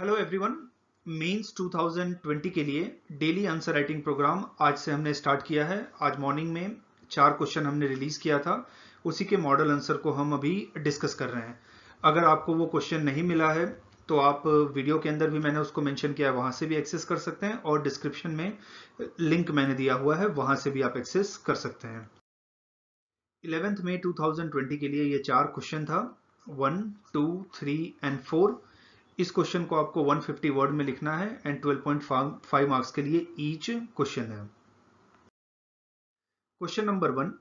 Hello everyone. Mains 2020 के लिए daily answer writing program आज से हमने स्टार्ट किया है। आज मॉर्निंग में 4 क्वेश्चन हमने रिलीज किया था, उसी के मॉडल आंसर को हम अभी डिस्कस कर रहे हैं। अगर आपको वो क्वेश्चन नहीं मिला है तो आप वीडियो के अंदर भी मैंने उसको मेंशन किया है, वहां से भी एक्सेस कर सकते हैं, और डिस्क्रिप्शन में लिंक मैंने दिया हुआ है, वहां से भी आप एक्सेस कर सकते हैं। 11 मई 2020 के लिए ये 4 क्वेश्चन था, 1, 2, 3 एंड 4। इस क्वेश्चन को आपको 150 वर्ड में लिखना है एंड 12.5 मार्क्स के लिए ईच क्वेश्चन है। Question number 1,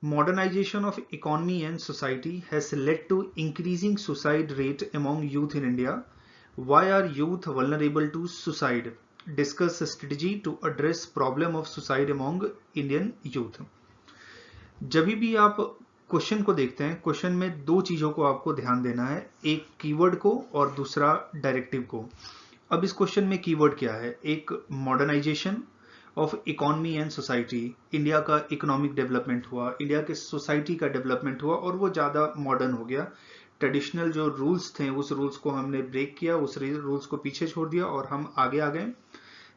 modernisation of economy and society has led to increasing suicide rate among youth in India. Why are youth vulnerable to suicide? Discuss strategy to address problem of suicide among Indian youth. जब भी आप question को देखते हैं, question में दो चीजों को आपको ध्यान देना है, एक कीवर्ड को और दूसरा डायरेक्टिव को। अब इस क्वेश्चन में कीवर्ड क्या है? एक modernisation of economy and society, India का इकोनॉमिक डेवलपमेंट हुआ, इंडिया के सोसाइटी का डेवलपमेंट हुआ और वो ज्यादा मॉडर्न हो गया। ट्रेडिशनल जो रूल्स थे उस रूल्स को हमने ब्रेक किया, उस रूल्स को पीछे छोड़ दिया और हम आगे आ गए।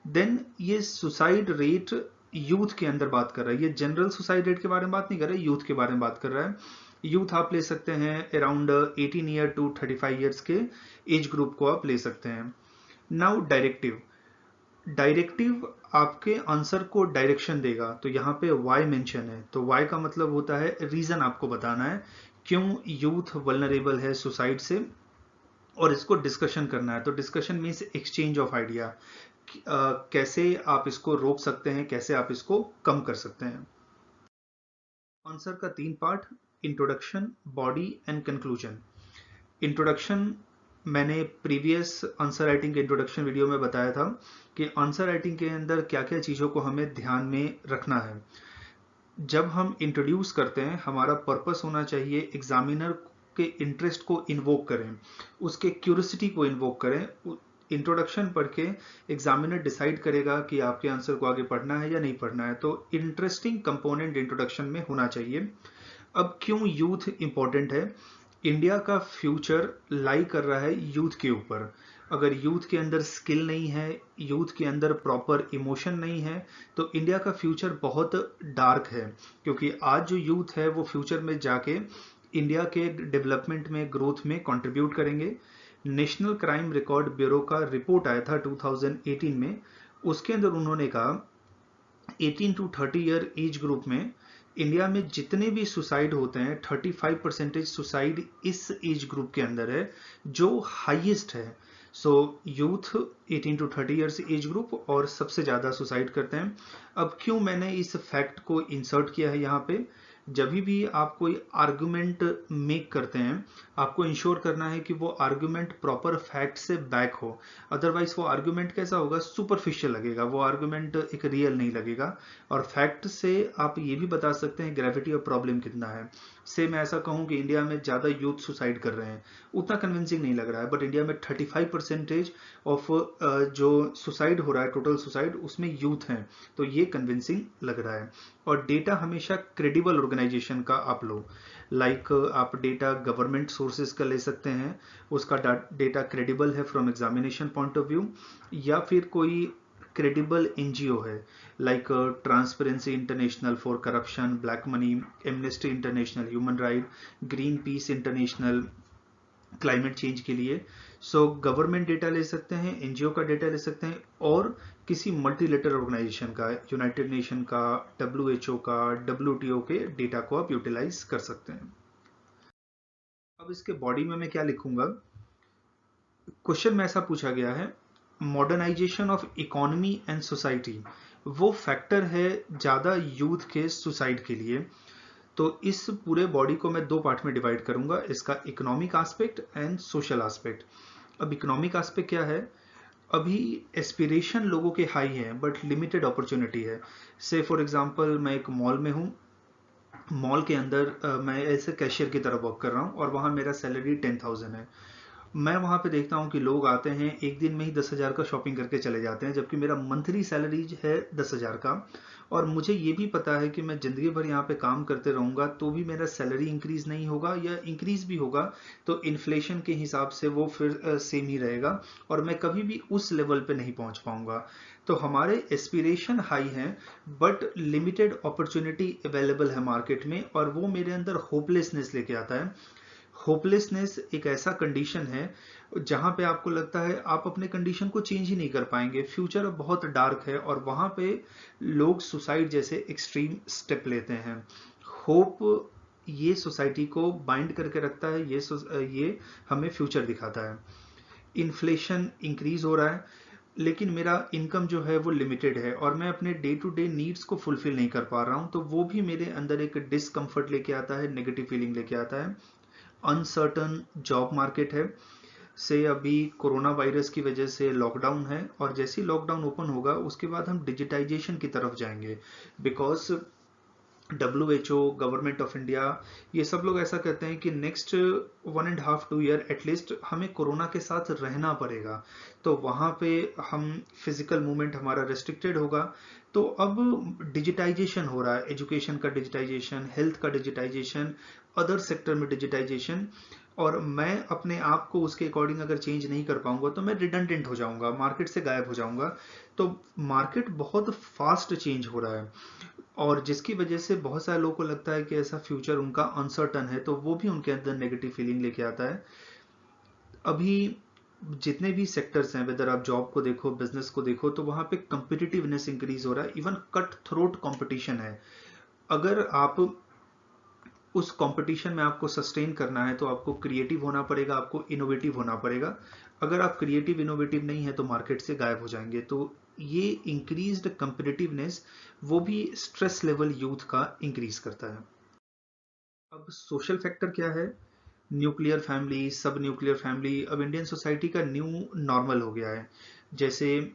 देन ये सुसाइड रेट यूथ के अंदर बात कर रहा है, ये जनरल सुसाइड रेट के बारे में बात नहीं कर रहा है, यूथ के बारे में बात कर रहा है। यूथ आप ले सकते हैं अराउंड 18 ईयर टू 35 ईयर्स के एज ग्रुप को आप ले सकते हैं। नाउ डायरेक्टिव, डायरेक्टिव आपके आंसर को डायरेक्शन देगा, तो यहाँ पे वाई मेंशन है, तो वाई का मतलब होता है रीजन आपको बताना है क्यों यूथ वल्नरेबल है सुसाइड से, और इसको डिस्कशन करना है। तो discussion means exchange of idea, कैसे आप इसको रोक सकते हैं, कैसे आप इसको कम कर सकते हैं। आंसर का 3 part, introduction, body and conclusion. Introduction मैंने प्रीवियस आंसर राइटिंग के इंट्रोडक्शन वीडियो में बताया था कि आंसर राइटिंग के अंदर क्या क्या चीज़ों को हमें ध्यान में रखना है। जब हम इंट्रोड्यूस करते हैं, हमारा पर्पस होना चाहिए एग्जामिनर के इंटरेस्ट को इन्वोक करें, उसके क्यूरियोसिटी को इन्वोक करें। इंट्रोडक्शन पढ़ के एग्जामिनर डिसाइड करेगा कि आपके आंसर को आगे पढ़ना है या नहीं पढ़ना है, तो इंटरेस्टिंग कंपोनेंट इंट्रोडक्शन में होना चाहिए। अब क्यों यूथ इंपॉर्टेंट है? इंडिया का फ्यूचर लाई कर रहा है यूथ के ऊपर। अगर यूथ के अंदर स्किल नहीं है, यूथ के अंदर प्रॉपर इमोशन नहीं है, तो इंडिया का फ्यूचर बहुत डार्क है। क्योंकि आज जो यूथ है वो फ्यूचर में जाके इंडिया के डेवलपमेंट में, ग्रोथ में कंट्रीब्यूट करेंगे। नेशनल क्राइम रिकॉर्ड ब्यूरो का रिपोर्ट आया था 2018 में, उसके अंदर उन्होंने कहा 18 टू 30 ईयर एज ग्रुप में इंडिया में जितने भी सुसाइड होते हैं 35% सुसाइड इस एज ग्रुप के अंदर है, जो हाईएस्ट है। So youth 18 to 30 years age group और सबसे ज्यादा सुसाइड करते हैं। अब क्यों मैंने इस फैक्ट को इंसर्ट किया है यहाँ पे? जब भी आप कोई आर्गुमेंट मेक करते हैं, आपको इंश्योर करना है कि वो आर्गुमेंट प्रॉपर फैक्ट से बैक हो। अदरवाइज वो आर्गुमेंट कैसा होगा? सुपरफिशियल लगेगा, वो आर्गुमेंट एक रियल नहीं लगेगा। और फैक्ट से आप ये भी बता सकते हैं ग्रेविटी ऑफ प्रॉब्लम कितना है। से मैं ऐसा कहूं कि इंडिया में ज्यादा यूथ सुसाइड कर रहे हैं, उतना कन्विंसिंग नहीं लग रहा है, बट इंडिया में 35% ऑफ जो सुसाइड हो रहा है, टोटल सुसाइड, उसमें यूथ हैं, तो ये कन्विंसिंग लग रहा है। और डेटा हमेशा क्रेडिबल ऑर्गेनाइजेशन का आप लो, लाइक आप डेटा गवर्नमेंट सोर्सेज का ले सकते हैं, उसका डेटा क्रेडिबल है from examination point of view, या फिर कोई क्रेडिबल एनजीओ है like transparency international for corruption, black money, amnesty international human right, green peas international climate change के लिए। सो गवर्नमेंट डेटा ले सकते हैं, एनजीओ का डेटा ले सकते हैं, और किसी मल्टीलेटरल ऑर्गेनाइजेशन का, यूनाइटेड नेशन का, डब्ल्यूएचओ का, डब्ल्यूटीओ के डेटा को आप यूटिलाइज कर सकते हैं। अब इसके बॉडी में मैं क्या लिखूंगा? क्वेश्चन में ऐसा पूछा गया है, modernisation of economy and society वो फैक्टर है ज्यादा यूथ के सुसाइड के लिए। तो इस पूरे बॉडी को मैं 2 पार्ट में डिवाइड करूंगा, इसका economic aspect and social aspect. अब इकोनॉमिक एस्पेक्ट क्या है? अभी एस्पिरेशन लोगों के हाई है बट लिमिटेड अपॉर्चुनिटी है। से फॉर एग्जांपल मैं एक मॉल में हूँ, मॉल के अंदर मैं ऐसे कैशियर की तरह वर्क कर रहा हूँ और वहां मेरा सैलरी 10,000 है, मैं वहाँ पे देखता हूँ कि लोग आते हैं एक दिन में ही 10,000 का शॉपिंग करके चले जाते हैं, जबकि मेरा मंथली सैलरी है 10,000 का, और मुझे ये भी पता है कि मैं ज़िंदगी भर यहाँ पे काम करते रहूँगा तो भी मेरा सैलरी इंक्रीज़ नहीं होगा, या इंक्रीज़ भी होगा तो इन्फ्लेशन के हिसाब से वो फिर सेम ही रहेगा, और मैं कभी भी उस लेवल पे नहीं पहुँच पाऊँगा। तो हमारे एस्पिरेशन हाई हैं, बट लिमिटेड अपॉर्चुनिटी अवेलेबल है मार्केट में, और वो मेरे अंदर होपलेसनेस लेके आता है। होपलेसनेस एक ऐसा कंडीशन है जहां पे आपको लगता है आप अपने कंडीशन को चेंज ही नहीं कर पाएंगे, फ्यूचर बहुत डार्क है, और वहां पे लोग सुसाइड जैसे एक्सट्रीम स्टेप लेते हैं। होप ये सोसाइटी को बाइंड करके रखता है, ये हमें फ्यूचर दिखाता है। इन्फ्लेशन इंक्रीज हो रहा है, लेकिन मेरा इनकम जो है वो लिमिटेड है, और मैं अपने डे टू डे नीड्स को फुलफिल नहीं कर पा रहा हूं, तो वो भी मेरे अंदर एक डिसकंफर्ट लेके आता है, नेगेटिव फीलिंग लेके आता है। अनसर्टन जॉब मार्केट है, से अभी कोरोना वायरस की वजह से लॉकडाउन है, और जैसे ही लॉकडाउन ओपन होगा उसके बाद हम डिजिटाइजेशन की तरफ जाएंगे, because WHO, government of India, ये सब लोग ऐसा कहते हैं कि नेक्स्ट 1.5 2 ईयर एटलीस्ट हमें कोरोना के साथ रहना पड़ेगा, तो वहाँ पे हम फिजिकल मूवमेंट हमारा रेस्ट्रिक्टेड होगा। तो अब डिजिटाइजेशन हो रहा है, एजुकेशन का डिजिटाइजेशन, हेल्थ का डिजिटाइजेशन, अदर सेक्टर में डिजिटाइजेशन, और मैं अपने आप को उसके अकॉर्डिंग अगर चेंज नहीं कर पाऊंगा तो मैं रिडंडेंट हो जाऊंगा, मार्केट से गायब हो जाऊंगा। तो मार्केट बहुत फास्ट चेंज हो रहा है, और जिसकी वजह से बहुत सारे लोगों को लगता है कि ऐसा फ्यूचर उनका अनसर्टन है, तो वो भी उनके अंदर नेगेटिव फीलिंग लेके आता है। अभी जितने भी सेक्टर्स हैं, वेदर आप जॉब को देखो, बिजनेस को देखो, तो वहां पे कम्पिटिटिवनेस इंक्रीज हो रहा है, इवन कट थ्रोट कॉम्पिटिशन है। अगर आप उस कंपटीशन में आपको सस्टेन करना है तो आपको क्रिएटिव होना पड़ेगा, आपको इनोवेटिव होना पड़ेगा। अगर आप क्रिएटिव इनोवेटिव नहीं है तो मार्केट से गायब हो जाएंगे। तो ये इंक्रीज्ड कंपिटिटिवनेस वो भी स्ट्रेस लेवल यूथ का इंक्रीज करता है। अब सोशल फैक्टर क्या है? न्यूक्लियर फैमिली, सब न्यूक्लियर फैमिली अब इंडियन सोसाइटी का न्यू नॉर्मल हो गया है। जैसे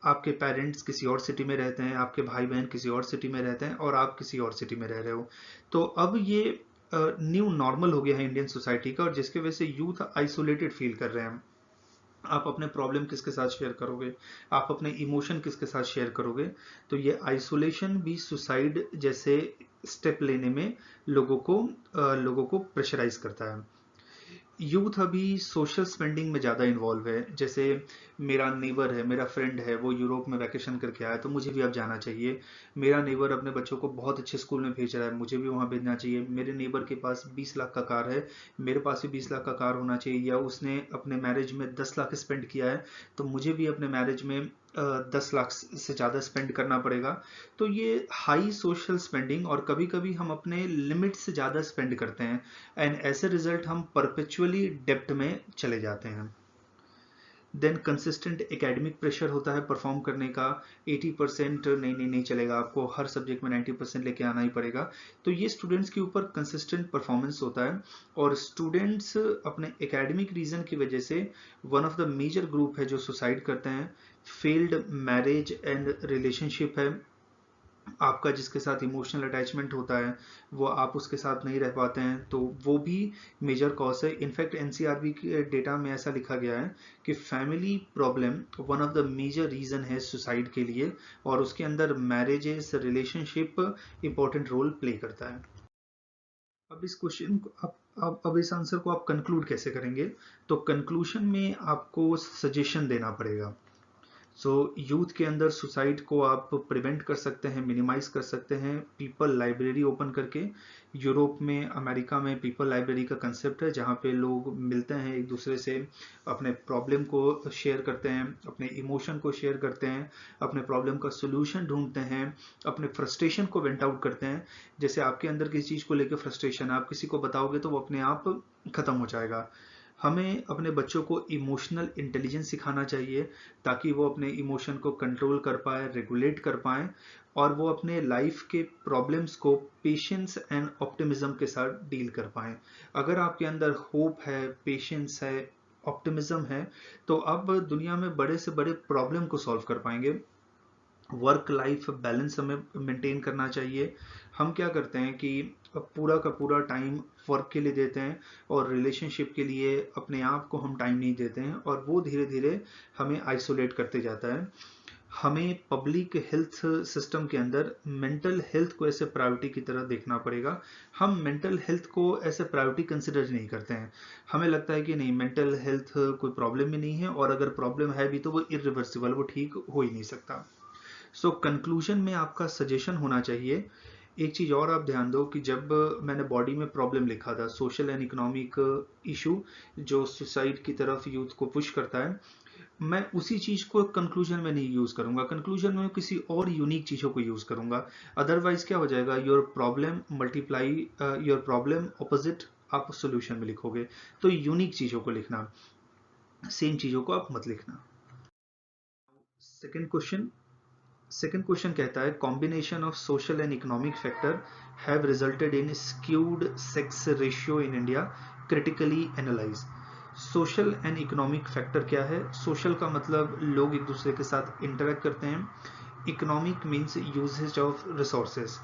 आपके पेरेंट्स किसी और सिटी में रहते हैं, आपके भाई बहन किसी और सिटी में रहते हैं, और आप किसी और सिटी में रह रहे हो, तो अब ये न्यू नॉर्मल हो गया है इंडियन सोसाइटी का, और जिसकी वजह से यूथ आइसोलेटेड फील कर रहे हैं। आप अपने प्रॉब्लम किसके साथ शेयर करोगे, आप अपने इमोशन किसके साथ शेयर करोगे? तो ये आइसोलेशन भी सुसाइड जैसे स्टेप लेने में लोगों को प्रेशराइज करता है। यूथ अभी सोशल स्पेंडिंग में ज़्यादा इन्वॉल्व है। जैसे मेरा नेबर है, मेरा फ्रेंड है, वो यूरोप में वैकेशन करके आया, तो मुझे भी अब जाना चाहिए। मेरा नेबर अपने बच्चों को बहुत अच्छे स्कूल में भेज रहा है, मुझे भी वहाँ भेजना चाहिए। मेरे नेबर के पास 20 लाख का कार है, मेरे पास भी 20 लाख का कार होना चाहिए। या उसने अपने मैरिज में 10 लाख स्पेंड किया है, तो मुझे भी अपने मैरिज में 10 लाख से ज़्यादा स्पेंड करना पड़ेगा। तो ये हाई सोशल स्पेंडिंग, और कभी कभी हम अपने लिमिट से ज़्यादा स्पेंड करते हैं, एंड एज ए रिजल्ट हम परपेचुअली डेप्ट में चले जाते हैं। देन कंसिस्टेंट एकेडमिक प्रेशर होता है परफॉर्म करने का। 80% नहीं चलेगा, आपको हर सब्जेक्ट में 90% लेके आना ही पड़ेगा। तो ये स्टूडेंट्स के ऊपर कंसिस्टेंट परफॉर्मेंस होता है, और स्टूडेंट्स अपने एकेडमिक रीजन की वजह से one of the major group है जो सुसाइड करते हैं। फेल्ड मैरिज एंड रिलेशनशिप है, आपका जिसके साथ इमोशनल अटैचमेंट होता है वो आप उसके साथ नहीं रह पाते हैं, तो वो भी मेजर कॉज है। इनफैक्ट एनसीआरबी के डेटा में ऐसा लिखा गया है कि family problem one of the major reason है सुसाइड के लिए, और उसके अंदर marriages, relationship important role play करता है। अब इस क्वेश्चन को अब इस आंसर को आप कंक्लूड कैसे करेंगे? तो कंक्लूजन में आपको सजेशन देना पड़ेगा। सो यूथ के अंदर सुसाइड को आप प्रिवेंट कर सकते हैं, मिनिमाइज कर सकते हैं पीपल लाइब्रेरी ओपन करके। यूरोप में, अमेरिका में पीपल लाइब्रेरी का कंसेप्ट है, जहाँ पे लोग मिलते हैं एक दूसरे से, अपने प्रॉब्लम को शेयर करते हैं, अपने इमोशन को शेयर करते हैं, अपने प्रॉब्लम का सोल्यूशन ढूंढते हैं, अपने फ्रस्ट्रेशन को वेंट आउट करते हैं। जैसे आपके अंदर किसी चीज़ को लेकर फ्रस्ट्रेशन है, आप किसी को बताओगे तो वो अपने आप खत्म हो जाएगा। हमें अपने बच्चों को इमोशनल इंटेलिजेंस सिखाना चाहिए, ताकि वो अपने इमोशन को कंट्रोल कर पाए, रेगुलेट कर पाए, और वो अपने लाइफ के प्रॉब्लम्स को पेशेंस एंड ऑप्टिमिज्म के साथ डील कर पाए। अगर आपके अंदर होप है, पेशेंस है, ऑप्टिमिज्म है, तो आप दुनिया में बड़े से बड़े प्रॉब्लम को सॉल्व कर पाएंगे। वर्क लाइफ बैलेंस हमें मेंटेन करना चाहिए। हम क्या करते हैं कि पूरा का पूरा टाइम वर्क के लिए देते हैं और रिलेशनशिप के लिए अपने आप को हम टाइम नहीं देते हैं, और वो धीरे धीरे हमें आइसोलेट करते जाता है। हमें पब्लिक हेल्थ सिस्टम के अंदर मेंटल हेल्थ को ऐसे प्रायोरिटी की तरह देखना पड़ेगा। हम मेंटल हेल्थ को ऐसे प्रायोरिटी कंसिडर नहीं करते हैं। हमें लगता है कि नहीं, मेंटल हेल्थ कोई प्रॉब्लम ही नहीं है, और अगर प्रॉब्लम है भी तो वो इरिवर्सिबल, वो ठीक हो ही नहीं सकता। सो कंक्लूजन में आपका सजेशन होना चाहिए, एक चीज और आप ध्यान दो कि जब मैंने बॉडी में प्रॉब्लम लिखा था, सोशल एंड इकोनॉमिक इशू जो सुसाइड की तरफ यूथ को पुश करता है, मैं उसी चीज को कंक्लूजन में नहीं यूज करूंगा। कंक्लूजन में किसी और यूनिक चीजों को यूज करूंगा। अदरवाइज क्या हो जाएगा, your problem multiply your problem opposite आप सोल्यूशन में लिखोगे। तो यूनिक चीजों को लिखना, सेम चीजों को आप मत लिखना। सेकेंड क्वेश्चन कहता है, combination of social and economic factor have resulted in skewed sex ratio in India, critically analyse. Social and economic factor क्या है? सोशल का मतलब लोग एक दूसरे के साथ इंटरेक्ट करते हैं, economic means usages of resources.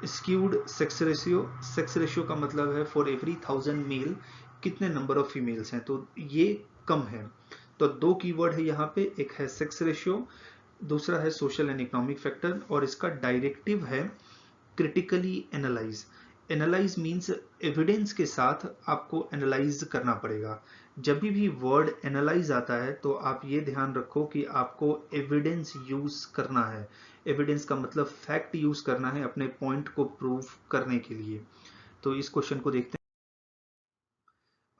Skewed sex ratio का मतलब है फॉर एवरी 1000 मेल कितने नंबर ऑफ फीमेल्स हैं, तो ये कम है। तो दो कीवर्ड है यहाँ पे, एक है सेक्स रेशियो, दूसरा है सोशल एंड इकोनॉमिक फैक्टर, और इसका डायरेक्टिव है critically analyse. Analyse means evidence के साथ आपको एनालाइज करना पड़ेगा। जब भी वर्ड एनालाइज आता है तो आप ये ध्यान रखो कि आपको एविडेंस यूज करना है। एविडेंस का मतलब फैक्ट यूज करना है अपने पॉइंट को प्रूव करने के लिए। तो इस क्वेश्चन को देखते हैं।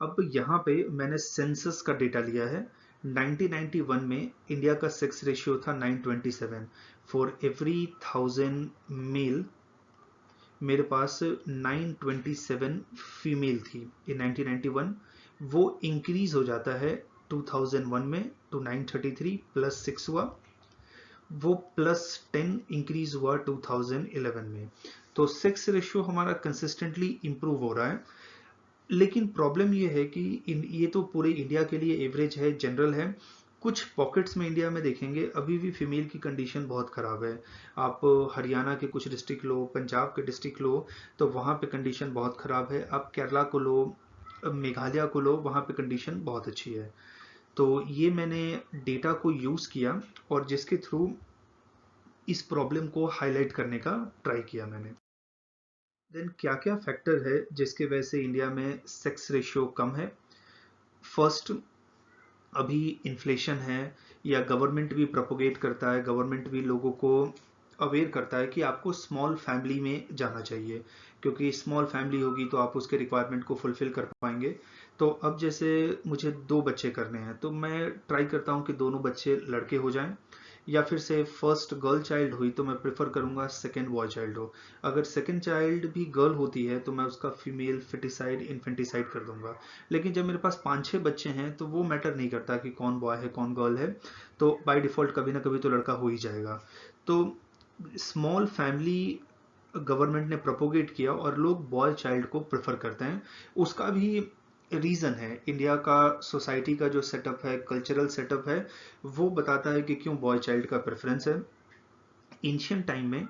अब यहाँ पे मैंने सेंसस का डेटा लिया है। 1991 में इंडिया का सेक्स रेशियो था 927 फॉर एवरी 1000 मेल। मेरे पास 927 फीमेल थी इन 1991। वो इंक्रीज हो जाता है 2001 में टू 933, प्लस 6 हुआ। वो प्लस 10 इंक्रीज हुआ 2011 में। तो सेक्स रेशियो हमारा कंसिस्टेंटली इंप्रूव हो रहा है। लेकिन प्रॉब्लम ये है कि ये तो पूरे इंडिया के लिए एवरेज है, जनरल है। कुछ पॉकेट्स में इंडिया में देखेंगे अभी भी फीमेल की कंडीशन बहुत खराब है। आप हरियाणा के कुछ डिस्ट्रिक्ट लो, पंजाब के डिस्ट्रिक्ट लो, तो वहाँ पे कंडीशन बहुत खराब है। आप केरला को लो, मेघालय को लो, वहाँ पे कंडीशन बहुत अच्छी है। तो ये मैंने डेटा को यूज़ किया और जिसके थ्रू इस प्रॉब्लम को हाईलाइट करने का ट्राई किया मैंने। देन क्या क्या फैक्टर है जिसके वजह से इंडिया में सेक्स रेशियो कम है? फर्स्ट, अभी इन्फ्लेशन है, या गवर्नमेंट भी प्रोपोगेट करता है, गवर्नमेंट भी लोगों को अवेयर करता है कि आपको स्मॉल फैमिली में जाना चाहिए, क्योंकि स्मॉल फैमिली होगी तो आप उसके रिक्वायरमेंट को फुलफिल कर पाएंगे। तो अब जैसे मुझे 2 बच्चे करने हैं तो मैं ट्राई करता हूँ कि दोनों बच्चे लड़के हो जाएं, या फिर से फर्स्ट गर्ल चाइल्ड हुई तो मैं प्रेफर करूंगा सेकंड बॉय चाइल्ड हो। अगर सेकंड चाइल्ड भी गर्ल होती है तो मैं उसका फीमेल फिटिसाइड इन्फेंटिसाइड कर दूंगा। लेकिन जब मेरे पास 5-6 बच्चे हैं तो वो मैटर नहीं करता कि कौन बॉय है कौन गर्ल है, तो बाय डिफॉल्ट कभी ना कभी तो लड़का हो ही जाएगा। तो स्मॉल फैमिली गवर्नमेंट ने प्रोपोगेट किया और लोग बॉय चाइल्ड को प्रेफर करते हैं। उसका भी रीजन है, इंडिया का सोसाइटी का जो सेटअप है, कल्चरल सेटअप है, वो बताता है कि क्यों बॉय चाइल्ड का प्रेफरेंस है। एंशियंट टाइम में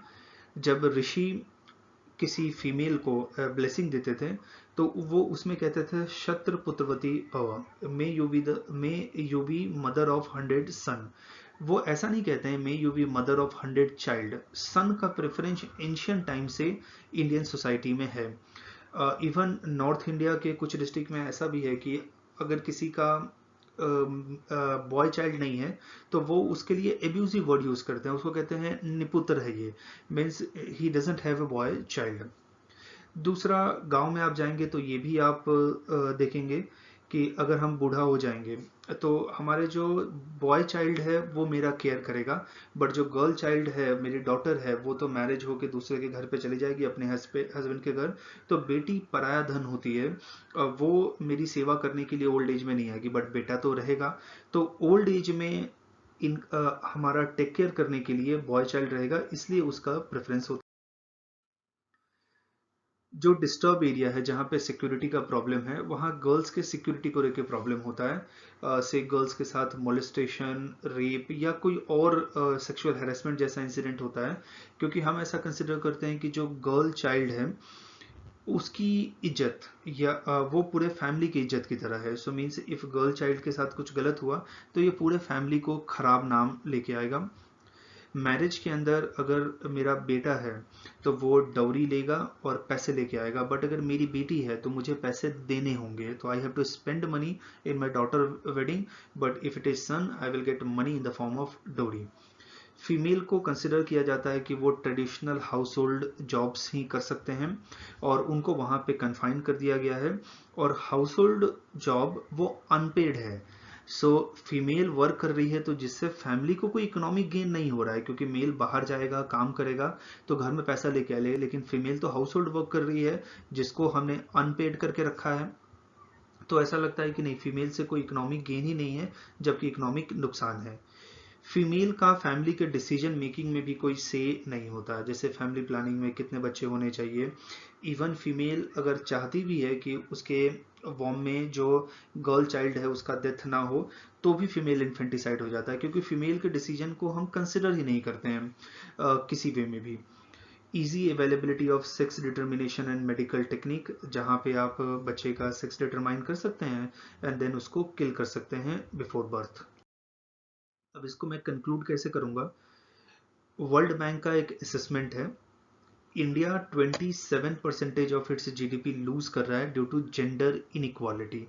जब ऋषि किसी फीमेल को ब्लेसिंग देते थे तो वो उसमें कहते थे शत्र पुत्रवती भव, may you be mother of 100 son. वो ऐसा नहीं कहते हैं may you be mother of 100 child. Son का प्रेफरेंस एंशियंट टाइम से इंडियन सोसाइटी में है। इवन नॉर्थ इंडिया के कुछ डिस्ट्रिक्ट में ऐसा भी है कि अगर किसी का बॉय चाइल्ड नहीं है तो वो उसके लिए एब्यूजिव वर्ड यूज करते हैं, उसको कहते हैं निपुत्र है ये, means he doesn't have a boy child. दूसरा, गांव में आप जाएंगे तो ये भी आप देखेंगे कि अगर हम बूढ़ा हो जाएंगे तो हमारे जो बॉय चाइल्ड है वो मेरा केयर करेगा, बट जो गर्ल चाइल्ड है, मेरी डॉटर है, वो तो मैरिज होके दूसरे के घर पे चली जाएगी, अपने हस्बैंड के घर। तो बेटी पराया धन होती है, वो मेरी सेवा करने के लिए ओल्ड एज में नहीं आएगी, बट बेटा तो रहेगा। तो ओल्ड एज में हमारा टेक केयर करने के लिए बॉय चाइल्ड रहेगा, इसलिए उसका प्रेफरेंस होता है। जो डिस्टर्ब एरिया है जहाँ पे सिक्योरिटी का प्रॉब्लम है वहाँ गर्ल्स के सिक्योरिटी को लेकर प्रॉब्लम होता है। से गर्ल्स के साथ मोलेस्टेशन, रेप या कोई और सेक्सुअल हैरेसमेंट जैसा इंसिडेंट होता है, क्योंकि हम ऐसा कंसिडर करते हैं कि जो गर्ल चाइल्ड है उसकी इज्जत या वो पूरे फैमिली की इज्जत की तरह है। So means if girl child के साथ कुछ गलत हुआ तो ये पूरे फैमिली को खराब नाम लेके आएगा। मैरिज के अंदर अगर मेरा बेटा है तो वो डाउरी लेगा और पैसे लेके आएगा, बट अगर मेरी बेटी है तो मुझे पैसे देने होंगे, तो I have to spend money in my daughter wedding, but if it is son I will get money in the form of dowry. Female को कंसिडर किया जाता है कि वो ट्रेडिशनल हाउस होल्ड जॉब्स ही कर सकते हैं और उनको वहाँ पे कन्फाइन कर दिया गया है, और हाउस होल्ड जॉब वो अनपेड है। सो फीमेल वर्क कर रही है तो जिससे फैमिली को कोई इकोनॉमिक गेन नहीं हो रहा है, क्योंकि मेल बाहर जाएगा काम करेगा तो घर में पैसा लेके आए, लेकिन फीमेल तो हाउस होल्ड वर्क कर रही है जिसको हमने अनपेड करके रखा है। तो ऐसा लगता है कि नहीं, फीमेल से कोई इकोनॉमिक गेन ही नहीं है, जबकि इकोनॉमिक नुकसान है। फीमेल का फैमिली के डिसीजन मेकिंग में भी कोई से नहीं होता, जैसे फैमिली प्लानिंग में कितने बच्चे होने चाहिए। इवन फीमेल अगर चाहती भी है कि उसके वॉम में जो गर्ल चाइल्ड है उसका डेथ ना हो, तो भी फीमेल इन्फेंटिसाइड हो जाता है, क्योंकि फीमेल के डिसीजन को हम कंसिडर ही नहीं करते हैं किसी वे में भी। Easy availability of sex determination and medical technique, जहाँ पे आप बच्चे का सेक्स डिटरमाइन कर सकते हैं एंड देन उसको किल कर सकते हैं बिफोर बर्थ। अब इसको मैं कंक्लूड कैसे करूंगा। वर्ल्ड बैंक का एक असेसमेंट है, India 27% of its GDP lose कर रहा है due to gender inequality.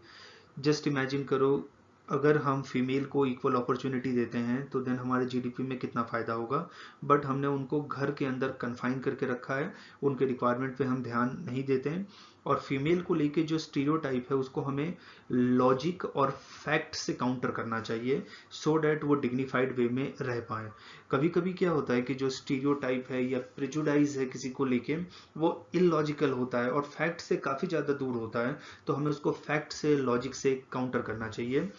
Just imagine करो, अगर हम फीमेल को इक्वल अपॉर्चुनिटी देते हैं तो देन हमारे जीडीपी में कितना फ़ायदा होगा, बट हमने उनको घर के अंदर कन्फाइन करके रखा है, उनके रिक्वायरमेंट पे हम ध्यान नहीं देते हैं। और फीमेल को लेके जो स्टीरियोटाइप है उसको हमें लॉजिक और फैक्ट से काउंटर करना चाहिए, सो डैट वो डिग्निफाइड वे में रह पाए। कभी कभी क्या होता है कि जो स्टीरियोटाइप है या प्रिजुडाइज है किसी को लेके, वो इलॉजिकल होता है और फैक्ट से काफ़ी ज़्यादा दूर होता है, तो हमें उसको फैक्ट से लॉजिक से काउंटर करना चाहिए।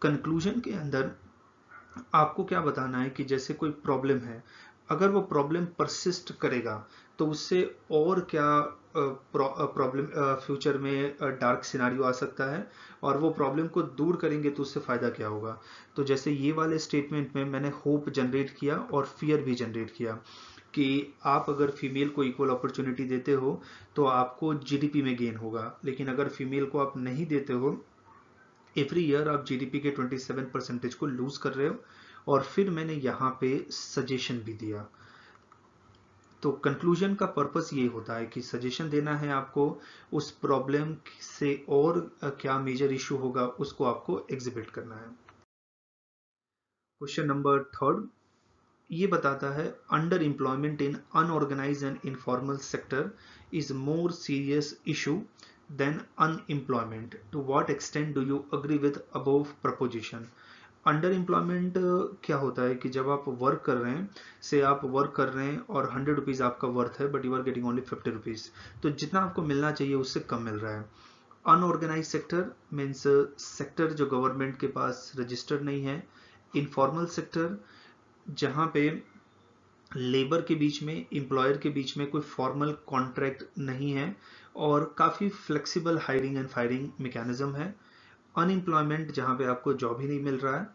कंक्लूजन के अंदर आपको क्या बताना है कि जैसे कोई प्रॉब्लम है, अगर वो प्रॉब्लम परसिस्ट करेगा तो उससे और क्या प्रॉब्लम फ्यूचर में डार्क सिनारियो आ सकता है, और वो प्रॉब्लम को दूर करेंगे तो उससे फ़ायदा क्या होगा। तो जैसे ये वाले स्टेटमेंट में मैंने होप जनरेट किया और फियर भी जनरेट किया कि आप अगर फीमेल को इक्वल अपॉर्चुनिटी देते हो तो आपको जीडीपी में गेन होगा, लेकिन अगर फीमेल को आप नहीं देते हो, एवरी ईयर आप जीडीपी के 27% को लूज कर रहे हो। और फिर मैंने यहाँ पे सजेशन भी दिया। तो कंक्लूजन का पर्पस ये होता है कि सजेशन देना है आपको, उस प्रॉब्लम से और क्या मेजर इशू होगा उसको आपको एग्जिबिट करना है। क्वेश्चन नंबर थर्ड ये बताता है, underemployment in unorganised and informal sector is more serious issue than unemployment, to what extent do you agree with above proposition. Underemployment क्या होता है कि जब आप वर्क कर रहे हैं, से आप वर्क कर रहे हैं और 100 रुपीज़ आपका वर्थ है, but you are getting only 50 rupees, तो जितना आपको मिलना चाहिए उससे कम मिल रहा है। अनऑर्गेनाइज सेक्टर मीन्स सेक्टर जो गवर्नमेंट के पास रजिस्टर्ड नहीं है। इनफॉर्मल सेक्टर जहाँ पे लेबर के बीच में, एम्प्लॉयर के बीच में कोई फॉर्मल कॉन्ट्रैक्ट नहीं है और काफ़ी flexible hiring and firing mechanism है। अनएम्प्लॉयमेंट जहाँ पे आपको जॉब ही नहीं मिल रहा है।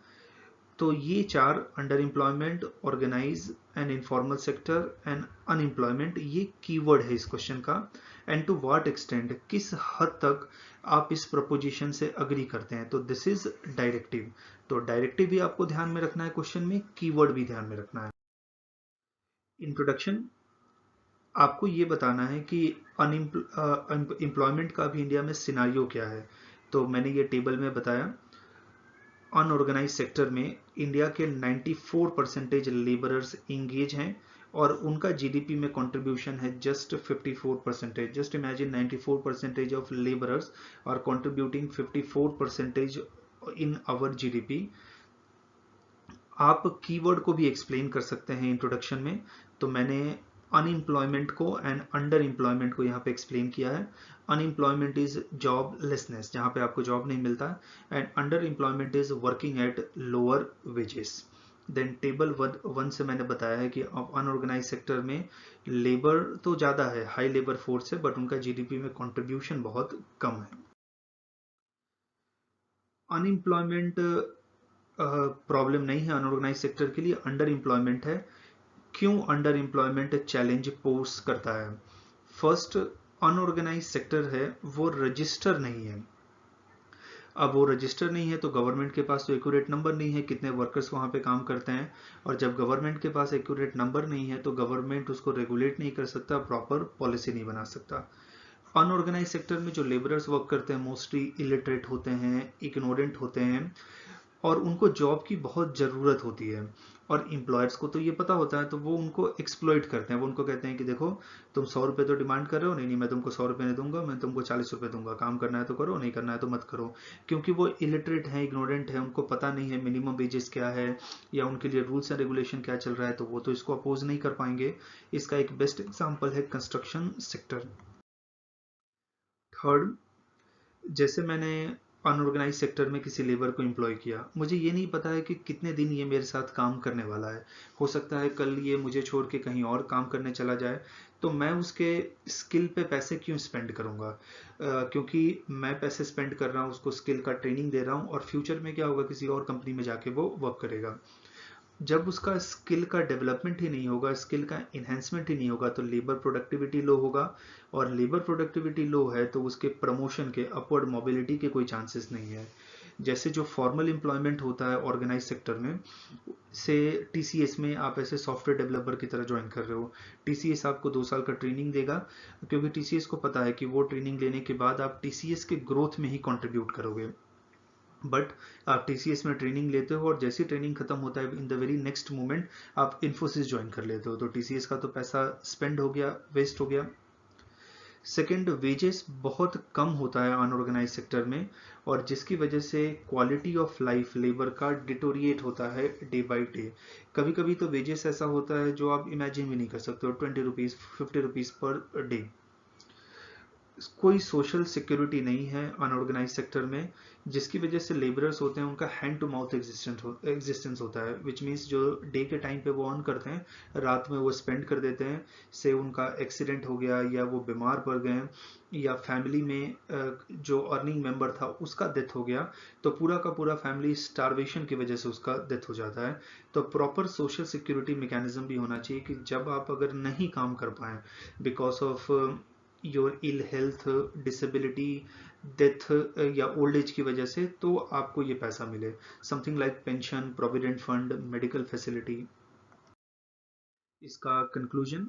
तो ये चार, underemployment, organised and informal sector and unemployment, ये कीवर्ड है इस क्वेश्चन का। एंड टू व्हाट एक्सटेंट, किस हद तक आप इस प्रपोजिशन से अग्री करते हैं, तो दिस इज डायरेक्टिव। तो डायरेक्टिव भी आपको ध्यान में रखना है क्वेश्चन में, कीवर्ड भी ध्यान में रखना है। इंट्रोडक्शन, आपको ये बताना है कि एम्प्लॉयमेंट का भी इंडिया में सिनारियो क्या है। तो मैंने ये टेबल में बताया, अनऑर्गेनाइज सेक्टर में इंडिया के 94% लेबरर्स इंगेज हैं और उनका जीडीपी में कंट्रीब्यूशन है just 54%। Just imagine 94% of labourers are contributing 54% in our GDP. आप कीवर्ड को भी एक्सप्लेन कर सकते हैं इंट्रोडक्शन में, तो मैंने अनएम्प्लॉयमेंट को एंड अंडर एम्प्लॉयमेंट को यहाँ पे एक्सप्लेन किया है। अनएम्प्लॉयमेंट इज जॉबलेसनेस, जहाँ पे आपको जॉब नहीं मिलता, and underemployment is working at lower wages. Then table 1 से मैंने बताया है कि अनऑर्गेनाइज सेक्टर में लेबर तो ज़्यादा है, हाई लेबर फोर्स है, बट उनका जीडीपी में कंट्रीब्यूशन बहुत कम है। अनएम्प्लॉयमेंट प्रॉब्लम नहीं है अनऑर्गेनाइज सेक्टर के लिए, अंडर एम्प्लॉयमेंट है। क्यों अंडर एम्प्लॉयमेंट चैलेंज पोज करता है? फर्स्ट, अनऑर्गेनाइज सेक्टर है वो रजिस्टर नहीं है। अब वो रजिस्टर नहीं है तो गवर्नमेंट के पास तो एक्यूरेट नंबर नहीं है कितने वर्कर्स वहाँ पे काम करते हैं, और जब गवर्नमेंट के पास एक्यूरेट नंबर नहीं है तो गवर्नमेंट उसको रेगुलेट नहीं कर सकता, प्रॉपर पॉलिसी नहीं बना सकता। अनऑर्गेनाइज सेक्टर में जो लेबरर्स वर्क करते हैं मोस्टली इलिटरेट होते हैं, इग्नोरेंट होते हैं, और उनको जॉब की बहुत ज़रूरत होती है, और एम्प्लॉयर्स को तो ये पता होता है, तो वो उनको एक्सप्लॉइट करते हैं। वो उनको कहते हैं कि देखो तुम 100 रुपये तो डिमांड कर रहे हो, नहीं नहीं मैं तुमको 100 रुपये नहीं दूंगा, मैं तुमको 40 रुपये दूंगा, काम करना है तो करो, नहीं करना है तो मत करो। क्योंकि वो इलिटरेट हैं, इग्नोरेंट है, उनको पता नहीं है मिनिमम वेजेस क्या है या उनके लिए रूल्स एंड रेगुलेशन क्या चल रहा है, तो वो तो इसको अपोज नहीं कर पाएंगे। इसका एक बेस्ट एग्जाम्पल है कंस्ट्रक्शन सेक्टर। थर्ड, जैसे मैंने अनऑर्गेनाइज सेक्टर में किसी लेबर को एम्प्लॉय किया, मुझे ये नहीं पता है कि कितने दिन ये मेरे साथ काम करने वाला है, हो सकता है कल ये मुझे छोड़ के कहीं और काम करने चला जाए, तो मैं उसके स्किल पे पैसे क्यों स्पेंड करूंगा? क्योंकि मैं पैसे स्पेंड कर रहा हूँ, उसको स्किल का ट्रेनिंग दे रहा हूँ, और फ्यूचर में क्या होगा, किसी और कंपनी में जाके वो वर्क करेगा। जब उसका स्किल का डेवलपमेंट ही नहीं होगा, स्किल का इन्हेंसमेंट ही नहीं होगा, तो लेबर प्रोडक्टिविटी लो होगा, और लेबर प्रोडक्टिविटी लो है तो उसके प्रमोशन के, अपवर्ड मोबिलिटी के कोई चांसेस नहीं है। जैसे जो फॉर्मल एम्प्लॉयमेंट होता है ऑर्गेनाइज सेक्टर में, से टीसीएस में आप ऐसे सॉफ्टवेयर डेवलपर की तरह ज्वाइन कर रहे हो, टीसीएस आपको 2 साल का ट्रेनिंग देगा, क्योंकि टीसीएस को पता है कि वो ट्रेनिंग लेने के बाद आप टीसीएस के ग्रोथ में ही कंट्रीब्यूट करोगे। बट आप टीसीएस में ट्रेनिंग लेते हो और जैसी ट्रेनिंग खत्म होता है in the very next moment आप इन्फोसिस ज्वाइन कर लेते हो, तो टीसीएस का तो पैसा स्पेंड हो गया, वेस्ट हो गया। सेकेंड, वेजेस बहुत कम होता है अनऑर्गेनाइज सेक्टर में, और जिसकी वजह से क्वालिटी ऑफ लाइफ लेबर का डिटोरिएट होता है डे बाई डे। कभी कभी तो वेजेस ऐसा होता है जो आप इमेजिन भी नहीं कर सकते हो, 20 रुपीज़ 50 रुपीज़ पर डे। कोई सोशल सिक्योरिटी नहीं है अनऑर्गेनाइज सेक्टर में, जिसकी वजह से लेबरर्स होते हैं उनका हैंड टू माउथ एग्जिस्टेंस होता है, विच मीन्स जो डे के टाइम पे वो अर्न करते हैं रात में वो स्पेंड कर देते हैं, से उनका एक्सीडेंट हो गया या वो बीमार पड़ गए या फैमिली में जो अर्निंग मेंबर था उसका डेथ हो गया, तो पूरा का पूरा फैमिली स्टारवेशन की वजह से उसका डेथ हो जाता है। तो प्रॉपर सोशल सिक्योरिटी मैकेनिज्म भी होना चाहिए कि जब आप अगर नहीं काम कर पाए because of your ill health, disability, death या ओल्ड एज की वजह से, तो आपको ये पैसा मिले, something like pension, provident fund, medical facility. इसका कंक्लूजन,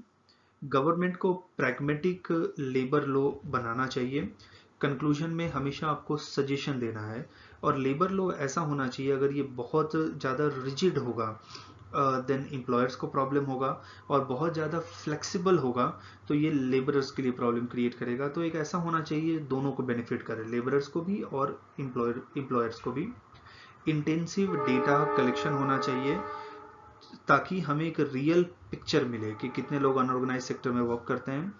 गवर्नमेंट को प्रैग्मेटिक लेबर लॉ बनाना चाहिए। कंक्लूजन में हमेशा आपको सजेशन देना है, और लेबर लॉ ऐसा होना चाहिए, अगर ये बहुत ज़्यादा रिजिड होगा देन एम्प्लॉयर्स को प्रॉब्लम होगा, और बहुत ज़्यादा फ्लेक्सिबल होगा तो ये लेबरर्स के लिए प्रॉब्लम क्रिएट करेगा। तो एक ऐसा होना चाहिए दोनों को बेनिफिट करे, लेबरर्स को भी और एम्प्लॉयर्स को भी। इंटेंसिव डेटा कलेक्शन होना चाहिए ताकि हमें एक रियल पिक्चर मिले कि कितने लोग अनऑर्गेनाइज सेक्टर में वर्क करते हैं।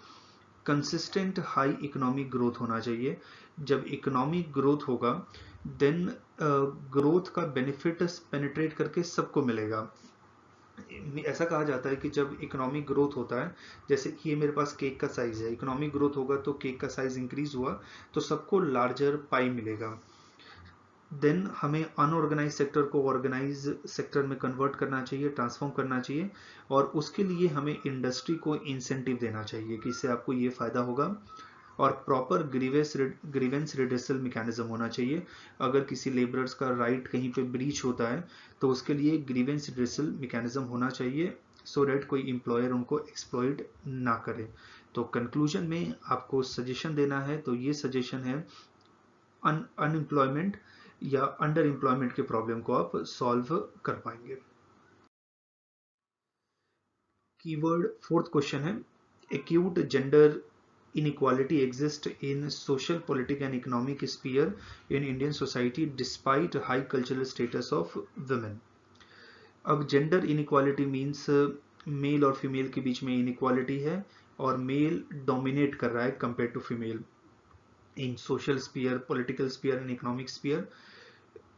कंसिस्टेंट हाई इकोनॉमिक ग्रोथ होना चाहिए, जब इकोनॉमिक ग्रोथ होगा देन ग्रोथ का बेनिफिट पेनिट्रेट करके सबको मिलेगा। ऐसा कहा जाता है कि जब इकोनॉमिक ग्रोथ होता है, जैसे कि ये मेरे पास केक का साइज है, इकोनॉमिक ग्रोथ होगा तो केक का साइज इंक्रीज हुआ तो सबको लार्जर पाई मिलेगा। देन हमें अनऑर्गेनाइज सेक्टर को ऑर्गेनाइज सेक्टर में कन्वर्ट करना चाहिए, ट्रांसफॉर्म करना चाहिए, और उसके लिए हमें इंडस्ट्री को इंसेंटिव देना चाहिए कि इससे आपको ये फायदा होगा, और प्रॉपर ग्रीवेंस रिड्रेसल मैकेनिज्म होना चाहिए। अगर किसी लेबरर्स का राइट कहीं पे ब्रीच होता है तो उसके लिए ग्रीवेंस रिड्रेसल मैकेनिज्म होना चाहिए, सो दैट कोई एम्प्लॉयर उनको एक्सप्लॉइट ना करे। तो कंक्लूजन में आपको सजेशन देना है तो ये सजेशन है, अनएम्प्लॉयमेंट या अंडर एम्प्लॉयमेंट के प्रॉब्लम को आप सॉल्व कर पाएंगे। कीवर्ड फोर्थ क्वेश्चन है, acute gender inequality exists in social, political and economic sphere in Indian society despite high cultural status of women. अब जेंडर इनइक्वालिटी मीन्स मेल और female के बीच में इनइक्वालिटी है, और मेल डोमिनेट कर रहा है compare to female in social sphere, political sphere and economic sphere.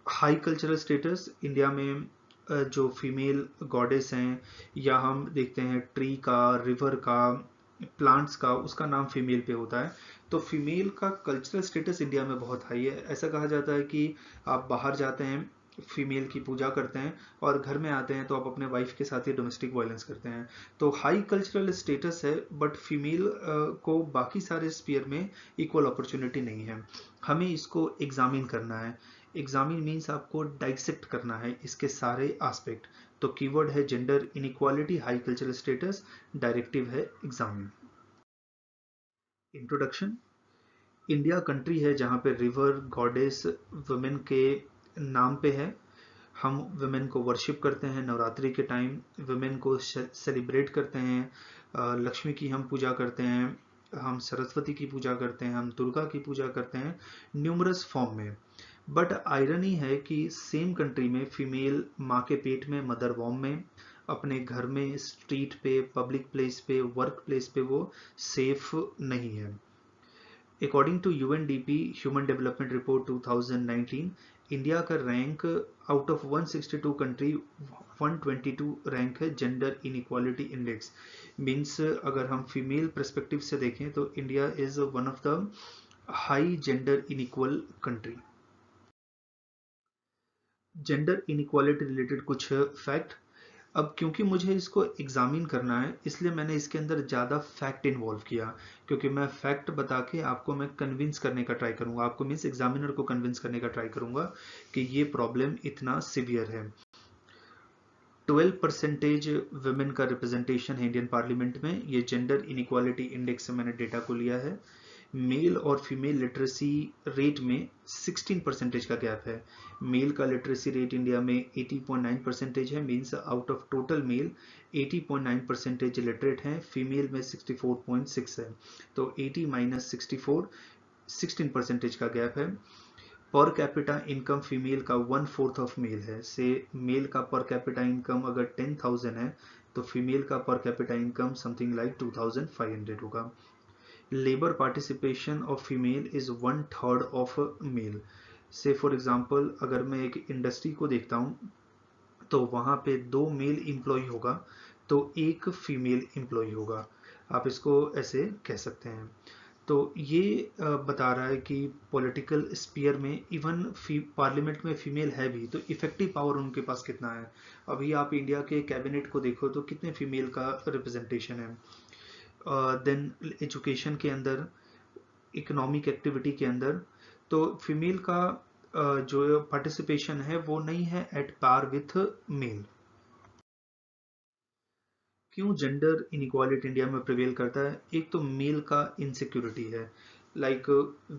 High cultural status, India में जो फीमेल गॉडेस हैं, या हम देखते हैं ट्री का, रिवर का, प्लांट्स का, उसका नाम फीमेल पे होता है, तो फीमेल का कल्चरल स्टेटस इंडिया में बहुत हाई है। ऐसा कहा जाता है कि आप बाहर जाते हैं फीमेल की पूजा करते हैं और घर में आते हैं तो आप अपने वाइफ के साथ ही डोमेस्टिक वायलेंस करते हैं। तो हाई कल्चरल स्टेटस है बट फीमेल को बाकी सारे स्पीयर में इक्वल अपॉर्चुनिटी नहीं है। हमें इसको एग्जामिन करना है। एग्जामिन मीन्स आपको डाइसेक्ट करना है इसके सारे एस्पेक्ट। तो कीवर्ड है gender inequality, high cultural status, directive है एग्जामिन। इंट्रोडक्शन। इंडिया कंट्री है जहाँ पे रिवर गॉडेस वुमेन के नाम पे है। हम वुमेन को वर्शिप करते हैं, नवरात्रि के टाइम वुमेन को सेलिब्रेट करते हैं। लक्ष्मी की हम पूजा करते हैं, हम सरस्वती की पूजा करते हैं, हम दुर्गा की पूजा करते हैं न्यूमरस फॉर्म में। बट आयरनी है कि सेम कंट्री में फीमेल माँ के पेट में, मदर वॉम में, अपने घर में, स्ट्रीट पे, पब्लिक प्लेस पे, वर्क प्लेस पे वो सेफ नहीं है। According to UNDP human development report 2019, India का rank out of 162 country 122 rank है जेंडर इनइक्वालिटी इंडेक्स। मीन्स अगर हम फीमेल परस्पेक्टिव से देखें तो India is one of the high gender inequal country. Gender inequality related कुछ फैक्ट। अब क्योंकि मुझे इसको एग्जामिन करना है इसलिए मैंने इसके अंदर ज़्यादा फैक्ट इन्वॉल्व किया, क्योंकि मैं फैक्ट बता के आपको मैं कन्विंस करने का ट्राई करूंगा, आपको मीन्स एग्जामिनर को कन्विंस करने का ट्राई करूंगा कि ये प्रॉब्लम इतना सिवियर है। 12% वुमेन का रिप्रेजेंटेशन है इंडियन पार्लियामेंट में। ये जेंडर इनइक्वालिटी इंडेक्स से मैंने डेटा को लिया है। मेल और फीमेल लिटरेसी रेट में 16% का गैप है। मेल का लिटरेसी रेट इंडिया में 80.9% है, means out of total male 80.9% literate हैं, फीमेल में 64.6 है। तो 80 माइनस 64, 16% का गैप है। पर कैपिटा इनकम फीमेल का 1/4 ऑफ मेल है। से मेल का पर कैपिटा इनकम अगर 10,000 है तो फीमेल का per capita income something like 2,500 होगा। Labour participation of female is 1/3 of male. से फॉर एग्जांपल अगर मैं एक इंडस्ट्री को देखता हूँ तो वहाँ पे 2 मेल एम्प्लॉय होगा तो 1 फीमेल एम्प्लॉय होगा। आप इसको ऐसे कह सकते हैं। तो ये बता रहा है कि पॉलिटिकल स्पीयर में इवन पार्लियामेंट में फीमेल है भी तो इफेक्टिव पावर उनके पास कितना है। अभी आप इंडिया के कैबिनेट को देखो तो कितने फीमेल का रिप्रेजेंटेशन है। देन एजुकेशन के अंदर, इकोनॉमिक एक्टिविटी के अंदर तो फीमेल का जो पार्टिसिपेशन है वो नहीं है एट पार विथ मेल। क्यों जेंडर इनइक्वालिटी इंडिया में प्रिवेल करता है? एक तो मेल का इनसिक्योरिटी है। लाइक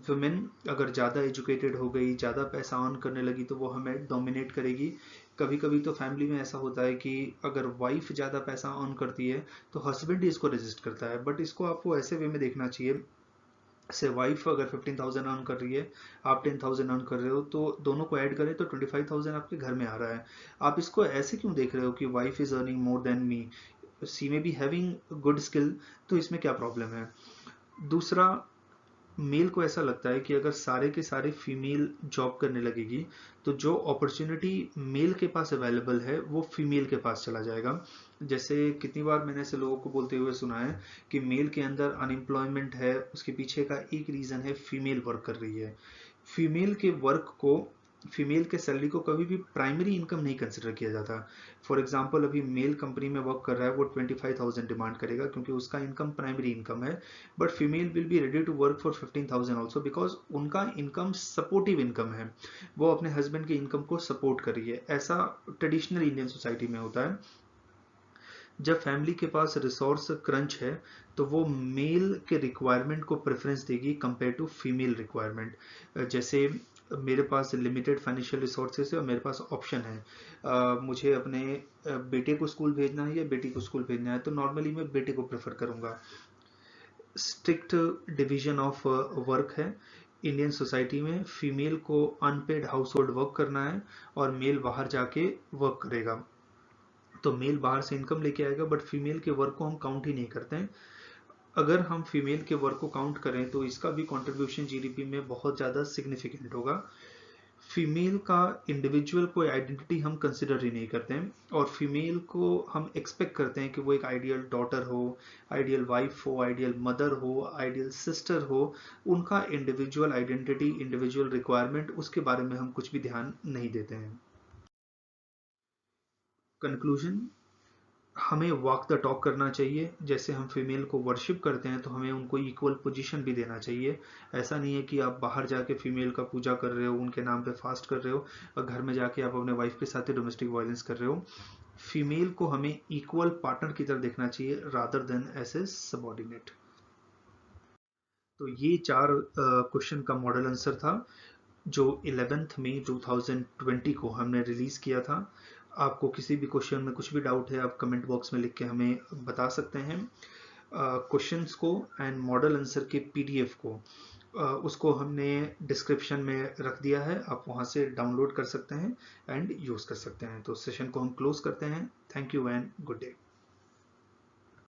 वुमेन अगर ज़्यादा एजुकेटेड हो गई, ज़्यादा पैसा अर्न करने लगी तो वो हमें डोमिनेट करेगी। कभी कभी तो फैमिली में ऐसा होता है कि अगर वाइफ ज़्यादा पैसा अर्न करती है तो हस्बैंड ही इसको रेजिस्ट करता है। बट इसको आपको ऐसे वे में देखना चाहिए, से वाइफ अगर 15,000 अर्न कर रही है, आप 10,000 अर्न कर रहे हो, तो दोनों को ऐड करें तो 25,000 आपके घर में आ रहा है। आप इसको ऐसे क्यों देख रहे हो कि wife is earning more than me, C में बी हैविंग गुड स्किल, तो इसमें क्या प्रॉब्लम है? दूसरा, मेल को ऐसा लगता है कि अगर सारे के सारे फीमेल जॉब करने लगेगी तो जो अपॉर्चुनिटी मेल के पास अवेलेबल है वो फीमेल के पास चला जाएगा। जैसे कितनी बार मैंने ऐसे लोगों को बोलते हुए सुना है कि मेल के अंदर अनएम्प्लॉयमेंट है, उसके पीछे का एक रीजन है फीमेल वर्क कर रही है। फीमेल के वर्क को, फीमेल के सैलरी को कभी भी प्राइमरी इनकम नहीं कंसिडर किया जाता। फॉर एग्जांपल अभी मेल कंपनी में वर्क कर रहा है वो 25,000 डिमांड करेगा क्योंकि उसका इनकम प्राइमरी इनकम है। But female will be ready to work for 15,000 also because उनका इनकम सपोर्टिव इनकम है, वो अपने हस्बैंड के इनकम को सपोर्ट कर रही है। ऐसा ट्रेडिशनल इंडियन सोसाइटी में होता है। जब फैमिली के पास रिसोर्स क्रंच है तो वो मेल के रिक्वायरमेंट को प्रेफरेंस देगी कंपेयर टू फीमेल रिक्वायरमेंट। जैसे मेरे पास लिमिटेड फाइनेंशियल रिसोर्सेज है और मेरे पास ऑप्शन है, मुझे अपने बेटे को स्कूल भेजना है या बेटी को स्कूल भेजना है, तो नॉर्मली मैं बेटे को प्रेफर करूंगा। स्ट्रिक्ट डिवीजन ऑफ वर्क है इंडियन सोसाइटी में। फीमेल को अनपेड हाउस होल्ड वर्क करना है और मेल बाहर जाके वर्क करेगा। तो मेल बाहर से इनकम लेके आएगा बट फीमेल के वर्क को हम काउंट ही नहीं करते हैं। अगर हम फीमेल के वर्क को काउंट करें तो इसका भी कंट्रीब्यूशन जीडीपी में बहुत ज़्यादा सिग्निफिकेंट होगा। फीमेल का इंडिविजुअल कोई आइडेंटिटी हम कंसिडर ही नहीं करते हैं और फीमेल को हम एक्सपेक्ट करते हैं कि वो एक आइडियल डॉटर हो, आइडियल वाइफ हो, आइडियल मदर हो, आइडियल सिस्टर हो। उनका इंडिविजुअल आइडेंटिटी, इंडिविजुअल रिक्वायरमेंट, उसके बारे में हम कुछ भी ध्यान नहीं देते हैं। कंक्लूजन, हमें वॉक द टॉक करना चाहिए। जैसे हम फीमेल को वर्शिप करते हैं तो हमें उनको इक्वल पोजीशन भी देना चाहिए। ऐसा नहीं है कि आप बाहर जाके फीमेल का पूजा कर रहे हो, उनके नाम पे फास्ट कर रहे हो, और घर में जाके आप अपने वाइफ के साथ ही डोमेस्टिक वायलेंस कर रहे हो। फीमेल को हमें इक्वल पार्टनर की तरह देखना चाहिए rather than as a subordinate. तो ये 4 क्वेश्चन का मॉडल आंसर था जो 11 मई 2020 को हमने रिलीज किया था। आपको किसी भी क्वेश्चन में कुछ भी डाउट है, आप कमेंट बॉक्स में लिख के हमें बता सकते हैं। क्वेश्चंस को एंड मॉडल आंसर के पीडीएफ को उसको हमने डिस्क्रिप्शन में रख दिया है, आप वहां से डाउनलोड कर सकते हैं एंड यूज कर सकते हैं। तो सेशन को हम क्लोज करते हैं। Thank you and good day.